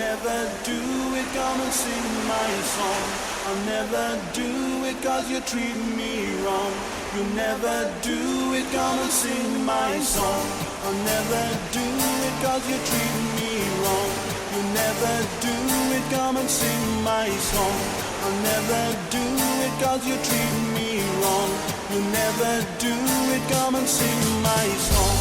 never do it, come and sing my song. I'll never do it cause you treat me wrong. You never do it, come and sing my song. I'll never do it cause you treat me wrong. You never do it, come and sing my song. I'll never do it cause you treat me wrong. You never do it, come and sing my song.